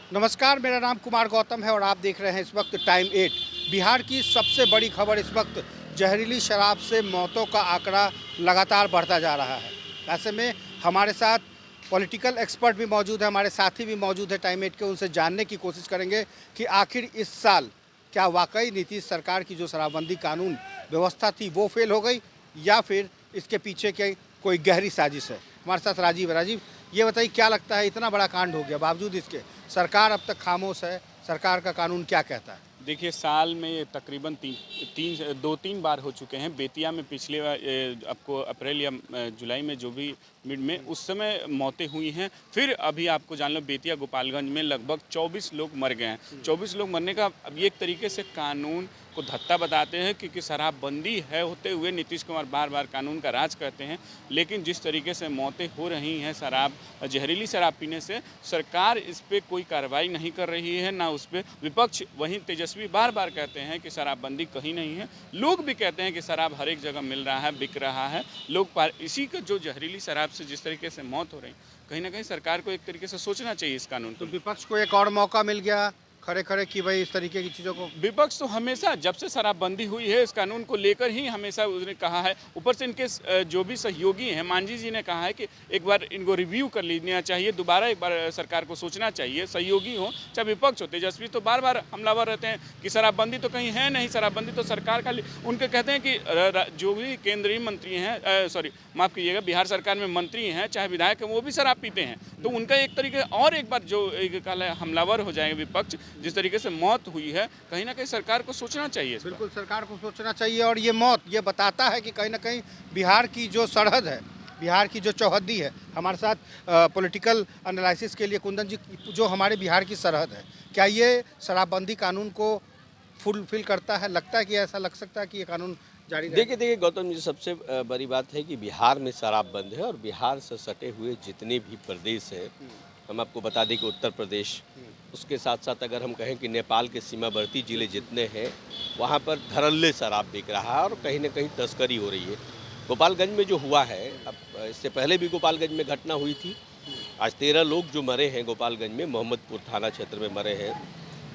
नमस्कार, मेरा नाम कुमार गौतम है और आप देख रहे हैं इस वक्त टाइम 8। बिहार की सबसे बड़ी खबर इस वक्त जहरीली शराब से मौतों का आंकड़ा लगातार बढ़ता जा रहा है। ऐसे में हमारे साथ पॉलिटिकल एक्सपर्ट भी मौजूद है, हमारे साथी भी मौजूद है टाइम 8 के। उनसे जानने की कोशिश करेंगे कि आखिर इस साल क्या वाकई नीतीश सरकार की जो शराबबंदी कानून व्यवस्था थी वो फेल हो गई या फिर इसके पीछे के कोई गहरी साजिश है। हमारे साथ राजीव है। राजीव, ये बताइए, क्या लगता है इतना बड़ा कांड हो गया बावजूद इसके सरकार अब तक खामोश है? सरकार का कानून क्या कहता है? देखिए, साल में ये तकरीबन 2-3 बार हो चुके हैं। बेतिया में पिछले बार आपको अप्रैल या जुलाई में जो भी मिड में उस समय मौतें हुई हैं। फिर अभी आपको जान लो बेतिया गोपालगंज में लगभग 24 लोग मर गए हैं। 24 लोग मरने का अब ये एक तरीके से कानून को धत्ता बताते हैं, क्योंकि शराबबंदी है होते हुए नीतीश कुमार बार बार कानून का राज करते हैं। लेकिन जिस तरीके से मौतें हो रही हैं जहरीली शराब पीने से, सरकार इस पर कोई कार्रवाई नहीं कर रही है, ना उस पर विपक्ष। वहीं तेजस्वी बार बार कहते हैं कि शराबबंदी कहीं नहीं है। लोग भी कहते हैं कि शराब हर एक जगह मिल रहा है, बिक रहा है। इसी का जो जहरीली शराब से जिस तरीके से मौत हो रही, कहीं ना कहीं सरकार को एक तरीके से सोचना चाहिए इस कानून तो को। विपक्ष को एक और मौका मिल गया खड़े खड़े कि भाई इस तरीके की चीज़ों को। विपक्ष तो हमेशा, जब से शराबबंदी हुई है, इस कानून को लेकर ही हमेशा उसने कहा है। ऊपर से इनके जो भी सहयोगी हैं, मांझी जी ने कहा है कि एक बार इनको रिव्यू कर लेना चाहिए, दोबारा एक बार सरकार को सोचना चाहिए। सहयोगी हो चाहे विपक्ष हो, तेजस्वी तो बार बार हमलावर रहते हैं कि शराबबंदी तो कहीं है नहीं, शराबबंदी तो सरकार का। उनके कहते हैं कि जो भी केंद्रीय मंत्री हैं, सॉरी माफ़ कीजिएगा, बिहार सरकार में मंत्री हैं चाहे विधायक हैं, वो भी शराब पीते हैं। तो उनका एक तरीके और एक बार जो एक हमलावर हो जाएंगे विपक्ष, जिस तरीके से मौत हुई है, कहीं ना कहीं सरकार को सोचना चाहिए। बिल्कुल, सरकार को सोचना चाहिए। और ये मौत ये बताता है कि कहीं ना कहीं बिहार की जो सरहद है, बिहार की जो चौहद्दी है। हमारे साथ पॉलिटिकल एनालिसिस के लिए कुंदन जी, जो हमारे बिहार की सरहद है, क्या ये शराबबंदी कानून को फुलफिल करता है? लगता है कि ऐसा लग सकता है कि ये कानून जारी रहेगा? देखिए गौतम जी, सबसे बड़ी बात है कि बिहार में शराब बंद है और बिहार से सटे हुए जितने भी प्रदेश हैं, हम आपको बता दें कि उत्तर प्रदेश, उसके साथ साथ अगर हम कहें कि नेपाल के सीमावर्ती ज़िले जितने हैं, वहाँ पर धड़ल्ले शराब बिक रहा है और कहीं न कहीं तस्करी हो रही है। गोपालगंज में जो हुआ है, अब इससे पहले भी गोपालगंज में घटना हुई थी। आज 13 लोग जो मरे हैं गोपालगंज में, मोहम्मदपुर थाना क्षेत्र में मरे हैं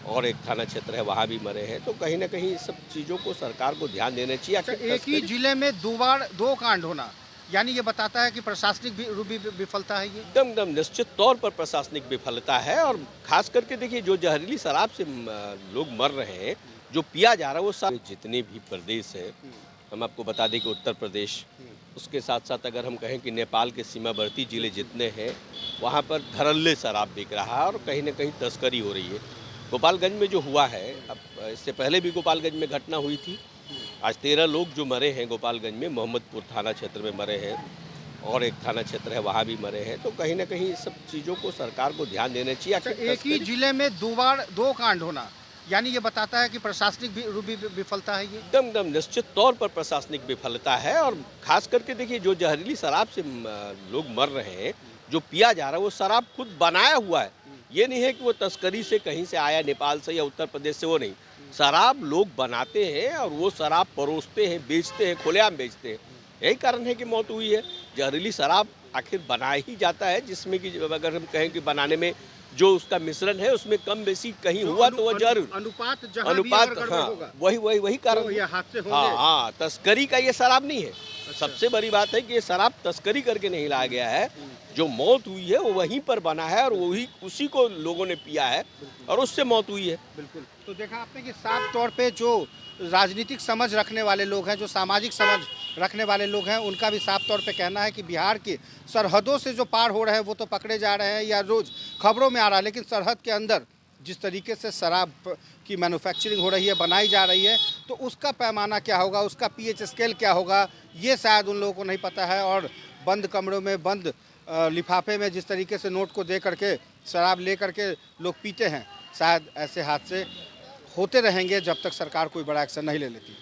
और एक थाना क्षेत्र है वहाँ भी मरे हैं। तो कहीं न कहीं सब चीज़ों को सरकार को ध्यान देना चाहिए। अच्छा, आखिर एक ही जिले में दो कांड होना, यानी ये बताता है कि प्रशासनिक भी विफलता है ये। एकदम निश्चित तौर पर प्रशासनिक विफलता है। और खास करके देखिए, जो जहरीली शराब से लोग मर रहे हैं, जो पिया जा रहा है, वो सब जितने भी प्रदेश हैं, हम आपको बता दें कि उत्तर प्रदेश, उसके साथ साथ अगर हम कहें कि नेपाल के सीमावर्ती ज़िले जितने हैं, वहाँ पर धड़ल्ले शराब बिक रहा है और कहीं न कहीं तस्करी हो रही है। गोपालगंज में जो हुआ है, अब इससे पहले भी गोपालगंज में घटना हुई थी। आज 13 लोग जो मरे हैं गोपालगंज में, मोहम्मदपुर थाना क्षेत्र में मरे हैं और एक थाना क्षेत्र है वहाँ भी मरे हैं। तो कहीं न कहीं सब चीज़ों को सरकार को ध्यान देना चाहिए। अच्छा, आखिर एक ही जिले में दो कांड होना, यानी ये बताता है कि प्रशासनिक भी विफलता है ये। एकदम निश्चित तौर पर प्रशासनिक विफलता है। और खास करके देखिए, जो जहरीली शराब से लोग मर रहे हैं, जो पिया जा रहा है, वो शराब खुद बनाया हुआ है। ये नहीं है कि वो तस्करी से कहीं से आया, नेपाल से या उत्तर प्रदेश से, वो नहीं। शराब लोग बनाते हैं और वो शराब परोसते हैं, बेचते हैं, खुलेआम बेचते हैं। यही कारण है कि मौत हुई है। जहरीली शराब आखिर बनाया ही जाता है, जिसमें कि अगर हम कहें कि बनाने में जो उसका मिश्रण है, उसमें कम बेसी कहीं हुआ तो वह जरूर अनुपात जहाँ भी अनुपात, अगर गड़बड़ हाँ, होगा वही कारण तो है। ये हादसे होंगे। हाँ, तस्करी का ये शराब नहीं है। अच्छा। सबसे बड़ी बात है कि ये शराब तस्करी करके नहीं लाया गया है। जो मौत हुई है वो वहीं पर बना है और वही उसी को लोगों ने पिया है और उससे मौत हुई है। बिल्कुल। तो देखा आपने कि साफ तौर पे जो राजनीतिक समझ रखने वाले लोग हैं, जो सामाजिक समझ रखने वाले लोग हैं, उनका भी साफ तौर पे कहना है कि बिहार की सरहदों से जो पार हो रहे हैं वो तो पकड़े जा रहे हैं या रोज़ खबरों में आ रहा है, लेकिन सरहद के अंदर जिस तरीके से शराब की मैन्युफैक्चरिंग हो रही है, बनाई जा रही है, तो उसका पैमाना क्या होगा, उसका पीएच स्केल क्या होगा, ये शायद उन लोगों को नहीं पता है। और बंद कमरों में, बंद लिफाफे में जिस तरीके से नोट को दे करके शराब ले करके लोग पीते हैं, शायद ऐसे हादसे होते रहेंगे जब तक सरकार कोई बड़ा एक्शन नहीं ले लेती।